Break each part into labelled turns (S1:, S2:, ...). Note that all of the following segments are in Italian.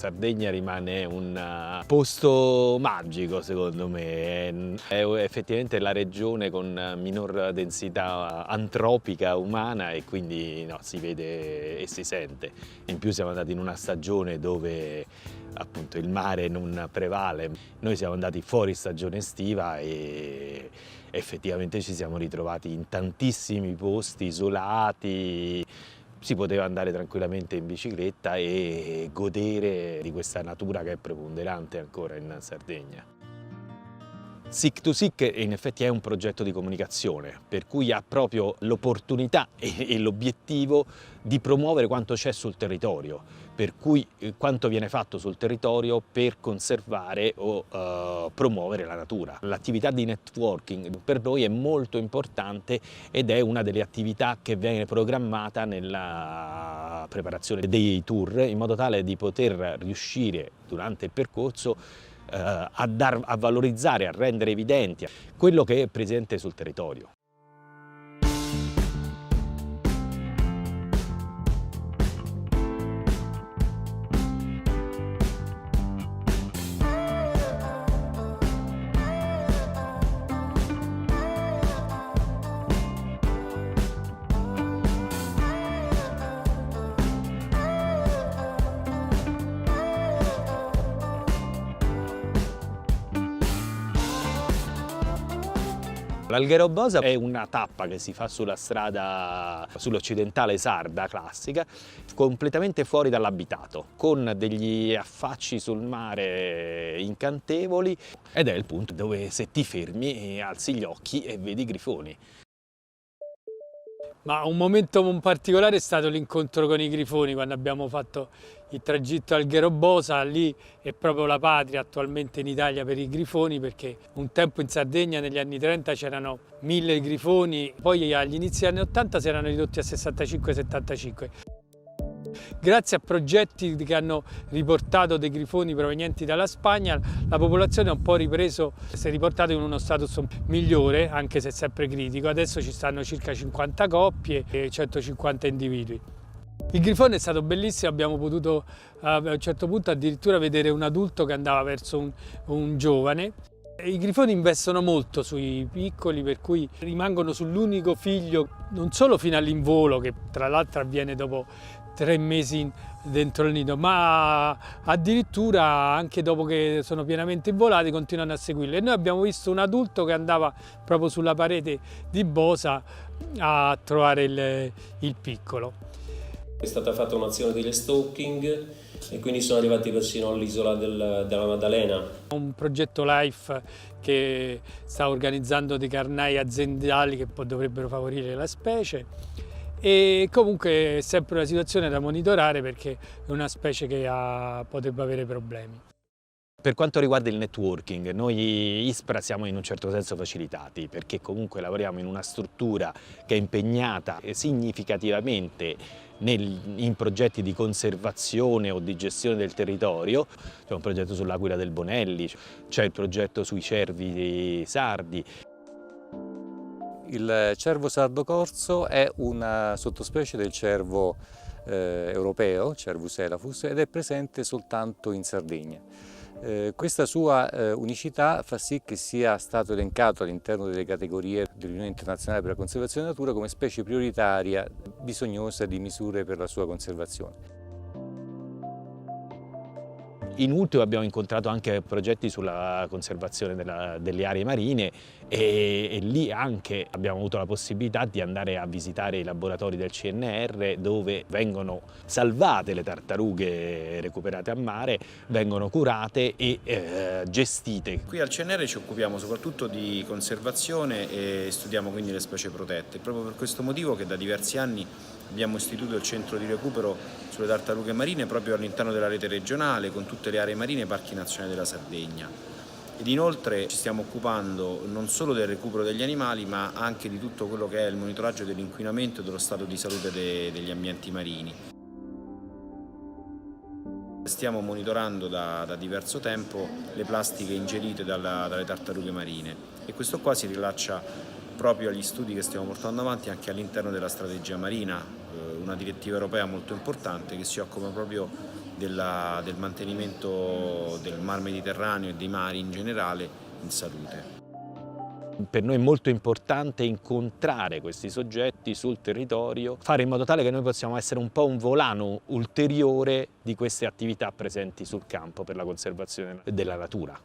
S1: Sardegna rimane un posto magico, secondo me. È effettivamente la regione con minor densità antropica umana e quindi no, si vede e si sente. In più siamo andati in una stagione dove appunto il mare non prevale. Noi siamo andati fuori stagione estiva e effettivamente ci siamo ritrovati in tantissimi posti isolati. Si poteva andare tranquillamente in bicicletta e godere di questa natura che è preponderante ancora in Sardegna. Seek to Seek in effetti è un progetto di comunicazione, per cui ha proprio l'opportunità e l'obiettivo di promuovere quanto c'è sul territorio, per cui quanto viene fatto sul territorio per conservare o promuovere la natura. L'attività di networking per noi è molto importante ed è una delle attività che viene programmata nella preparazione dei tour, in modo tale di poter riuscire durante il percorso a valorizzare, a rendere evidenti quello che è presente sul territorio. L'Alghero Bosa è una tappa che si fa sulla strada, sull'occidentale sarda classica, completamente fuori dall'abitato, con degli affacci sul mare incantevoli ed è il punto dove se ti fermi alzi gli occhi e vedi i grifoni.
S2: Ma un momento particolare è stato l'incontro con i grifoni, quando abbiamo fatto il tragitto Alghero-Bosa. Lì è proprio la patria attualmente in Italia per i grifoni, perché un tempo in Sardegna negli anni 30 c'erano 1000 grifoni, poi agli inizi degli anni 80 si erano ridotti a 65-75. Grazie a progetti che hanno riportato dei grifoni provenienti dalla Spagna, la popolazione ha un po' ripreso, si è riportato in uno status migliore, anche se sempre critico. Adesso ci stanno circa 50 coppie e 150 individui. Il grifone è stato bellissimo, abbiamo potuto a un certo punto addirittura vedere un adulto che andava verso un giovane. I grifoni investono molto sui piccoli, per cui rimangono sull'unico figlio, non solo fino all'involo, che tra l'altro avviene dopo 3 mesi dentro il nido, ma addirittura anche dopo che sono pienamente involati continuano a seguirli. E noi abbiamo visto un adulto che andava proprio sulla parete di Bosa a trovare il piccolo.
S3: È stata fatta un'azione di restalking e quindi sono arrivati persino all'isola della Maddalena.
S2: Un progetto LIFE che sta organizzando dei carnai aziendali che dovrebbero favorire la specie. E comunque è sempre una situazione da monitorare, perché è una specie che potrebbe avere problemi.
S1: Per quanto riguarda il networking, noi ISPRA siamo in un certo senso facilitati, perché comunque lavoriamo in una struttura che è impegnata significativamente in progetti di conservazione o di gestione del territorio. C'è un progetto sull'Aquila del Bonelli, c'è il progetto sui cervi sardi.
S4: Il cervo sardo corso è una sottospecie del cervo europeo, Cervus elaphus, ed è presente soltanto in Sardegna. Questa sua unicità fa sì che sia stato elencato all'interno delle categorie dell'Unione Internazionale per la Conservazione della Natura come specie prioritaria bisognosa di misure per la sua conservazione.
S1: In ultimo abbiamo incontrato anche progetti sulla conservazione delle aree marine e lì anche abbiamo avuto la possibilità di andare a visitare i laboratori del CNR, dove vengono salvate le tartarughe recuperate a mare, vengono curate e gestite.
S5: Qui al CNR ci occupiamo soprattutto di conservazione e studiamo quindi le specie protette. È proprio per questo motivo che da diversi anni abbiamo istituito il centro di recupero sulle tartarughe marine proprio all'interno della rete regionale, con tutte le aree marine e parchi nazionali della Sardegna. Ed inoltre ci stiamo occupando non solo del recupero degli animali, ma anche di tutto quello che è il monitoraggio dell'inquinamento e dello stato di salute degli ambienti marini. Stiamo monitorando da diverso tempo le plastiche ingerite dalle tartarughe marine e questo qua si rilaccia proprio agli studi che stiamo portando avanti anche all'interno della strategia marina una direttiva europea molto importante che si occupa proprio del mantenimento del Mar Mediterraneo e dei mari in generale in salute.
S1: Per noi è molto importante incontrare questi soggetti sul territorio, fare in modo tale che noi possiamo essere un po' un volano ulteriore di queste attività presenti sul campo per la conservazione della natura.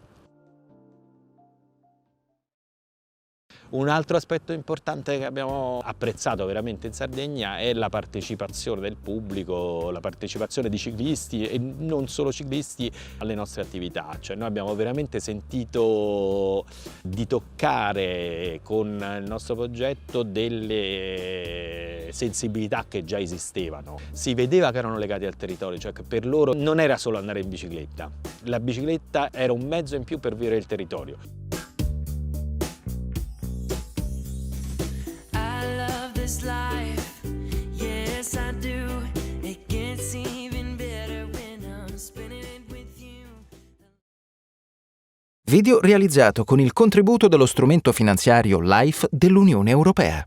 S1: Un altro aspetto importante che abbiamo apprezzato veramente in Sardegna è la partecipazione del pubblico, la partecipazione di ciclisti e non solo ciclisti alle nostre attività. Cioè noi abbiamo veramente sentito di toccare con il nostro progetto delle sensibilità che già esistevano. Si vedeva che erano legati al territorio, cioè che per loro non era solo andare in bicicletta. La bicicletta era un mezzo in più per vivere il territorio.
S6: Video realizzato con il contributo dello strumento finanziario LIFE dell'Unione Europea.